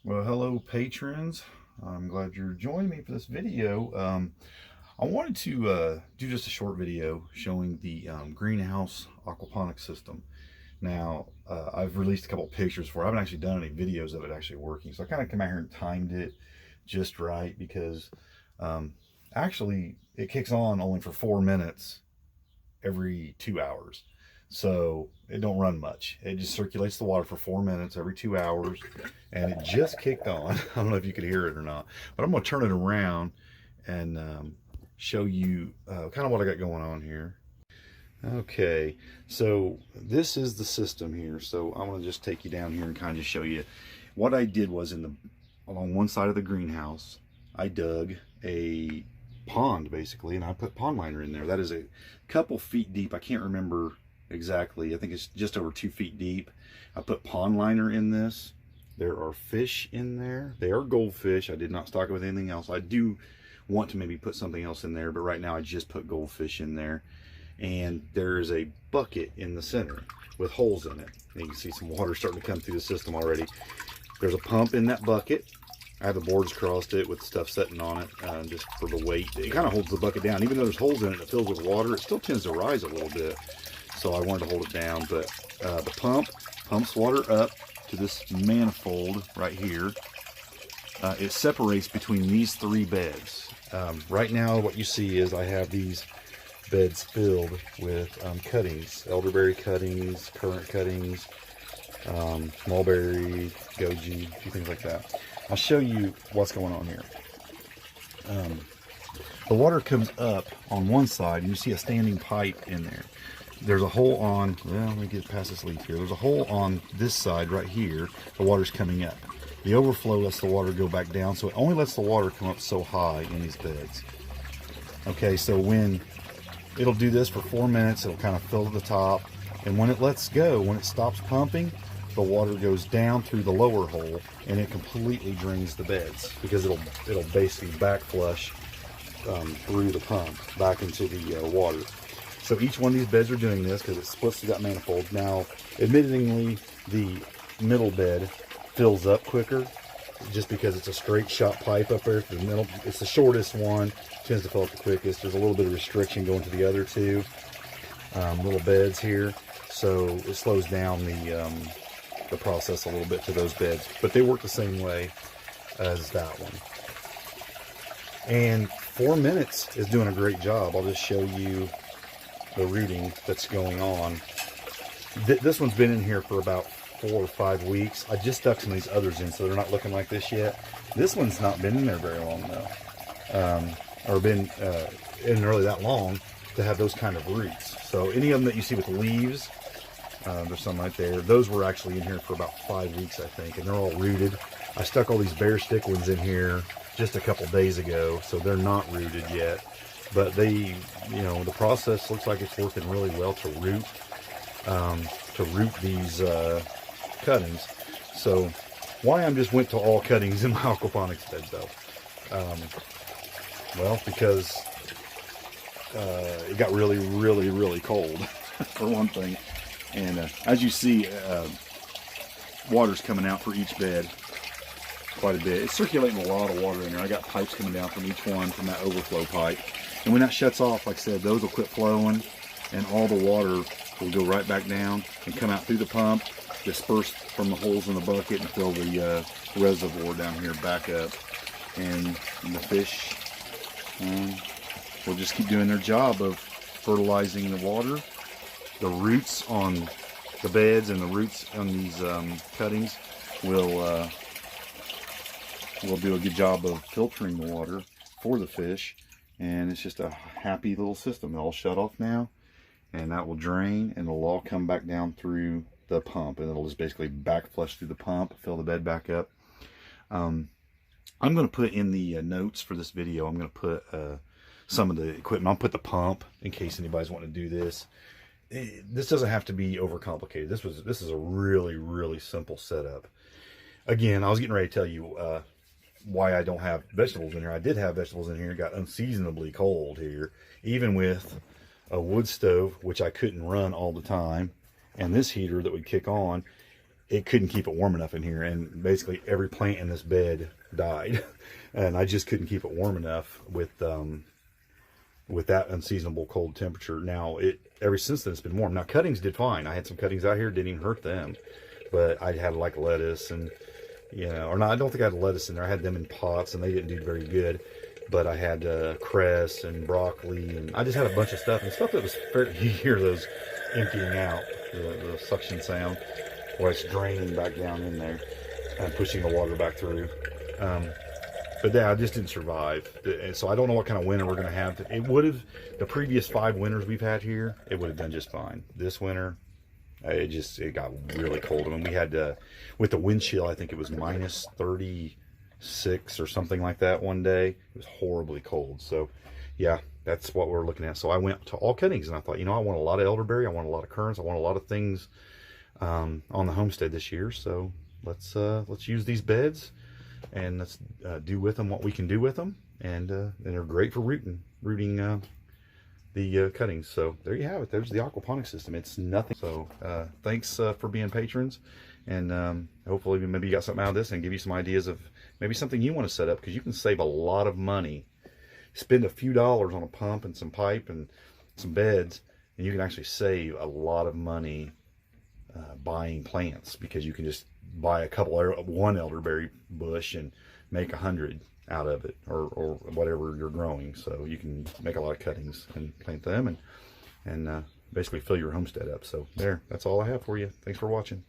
Well, hello patrons. I'm glad you're joining me for this video. I wanted to do just a short video showing the greenhouse aquaponics system. Now, I've released a couple pictures for it. I haven't actually done any videos of it actually working. So I kind of came out here and timed it just right because actually it kicks on only for 4 minutes every 2 hours. So it don't run much. It just circulates the water for 4 minutes every 2 hours, and it just kicked on. I don't know if you could hear it or not, but I'm going to turn it around and show you kind of what I got going on here. Okay, so this is the system here. So I'm going to just take you down here and kind of just show you what I did was along one side of the greenhouse, I dug a pond basically, and I put pond liner in there. That is a couple feet deep. I can't remember exactly. I think it's just over 2 feet deep. I put pond liner in this. There are fish in there. They are goldfish. I did not stock it with anything else. I do want to maybe put something else in there, but right now I just put goldfish in there. And there is a bucket in the center with holes in it. And you can see some water starting to come through the system already. There's a pump in that bucket. I have the boards crossed it with stuff setting on it just for the weight. It kind of holds the bucket down. Even though there's holes in it and it fills with water, it still tends to rise a little bit. So I wanted to hold it down. But the pump pumps water up to this manifold right here. It separates between these 3 beds. Right now what you see is I have these beds filled with cuttings, elderberry cuttings, currant cuttings, mulberry, goji, a few things like that. I'll show you what's going on here. The water comes up on one side and you see a standing pipe in there. There's a hole on, well, let me get past this leaf here. There's a hole on this side right here. The water's coming up. The overflow lets the water go back down, so it only lets the water come up so high in these beds. Okay, so when it'll do this for 4 minutes, it'll kind of fill to the top, and when it lets go, when it stops pumping, the water goes down through the lower hole and it completely drains the beds because it'll basically back flush through the pump back into the water. So each one of these beds are doing this because it splits through that manifold. Now, admittingly, the middle bed fills up quicker just because it's a straight shot pipe up there. The middle, it's the shortest one, tends to fill up the quickest. There's a little bit of restriction going to the other 2 little beds here, so it slows down the process a little bit to those beds, but they work the same way as that one. And 4 minutes is doing a great job. I'll just show you the reading that's going on. This one's been in here for about 4 or 5 weeks. I just stuck some of these others in, so they're not looking like this yet. This one's not been in there very long though, or been in really that long to have those kind of roots. So any of them that you see with leaves, there's some right there. Those were actually in here for about 5 weeks, I think, and they're all rooted. I stuck all these bare stick ones in here just a couple days ago, so they're not rooted yet. But they, the process looks like it's working really well to root these cuttings. So why I just went to all cuttings in my aquaponics bed though? Well, because it got really cold for one thing. And as you see, water's coming out for each bed quite a bit. It's circulating a lot of water in there. I got pipes coming down from each one from that overflow pipe. And when that shuts off, like I said, those will quit flowing and all the water will go right back down and come out through the pump, disperse from the holes in the bucket and fill the reservoir down here back up. And the fish will just keep doing their job of fertilizing the water. The roots on the beds and the roots on these cuttings will do a good job of filtering the water for the fish. And it's just a happy little system. It'll all shut off now, and that will drain, and it'll all come back down through the pump, and it'll just basically back flush through the pump, fill the bed back up. I'm going to put in the notes for this video, I'm going to put some of the equipment. I'll put the pump in case anybody's wanting to do this. This doesn't have to be overcomplicated. This is a really simple setup. Again, I was getting ready to tell you why I don't have vegetables in here. I did have vegetables in here. It got unseasonably cold here, even with a wood stove, which I couldn't run all the time, and this heater that would kick on. it couldn't keep it warm enough in here, and basically every plant in this bed died. And I just couldn't keep it warm enough with that unseasonable cold temperature. Now, ever since then it's been warm. Now, cuttings did fine. I had some cuttings out here, didn't even hurt them. But I had like lettuce and, you know, or no, I don't think I had lettuce in there. I had them in pots and they didn't do very good. But I had cress and broccoli, and I just had a bunch of stuff, and stuff that was fairly, you hear those emptying out, the suction sound, where it's draining back down in there and pushing the water back through. But yeah, I just didn't survive. So I don't know what kind of winter we're going to have. It would have, the previous 5 winters we've had here, it would have done just fine. This winter, it got really cold. I mean, we had, with the wind chill, I think it was minus 36 or something like that one day. It was horribly cold. So yeah, that's what we're looking at. So I went to all cuttings, and I thought, you know, I want a lot of elderberry, I want a lot of currants, I want a lot of things on the homestead this year. So let's use these beds, and let's do with them what we can do with them. And they're great for rooting the cuttings. So there you have it. There's the aquaponics system. It's nothing. So thanks for being patrons, and hopefully maybe you got something out of this and give you some ideas of maybe something you want to set up, because you can save a lot of money. Spend a few dollars on a pump and some pipe and some beds, and you can actually save a lot of money buying plants, because you can just buy one elderberry bush and make 100 out of it, or whatever you're growing. So you can make a lot of cuttings and plant them, and basically fill your homestead up. So that's all I have for you. Thanks for watching.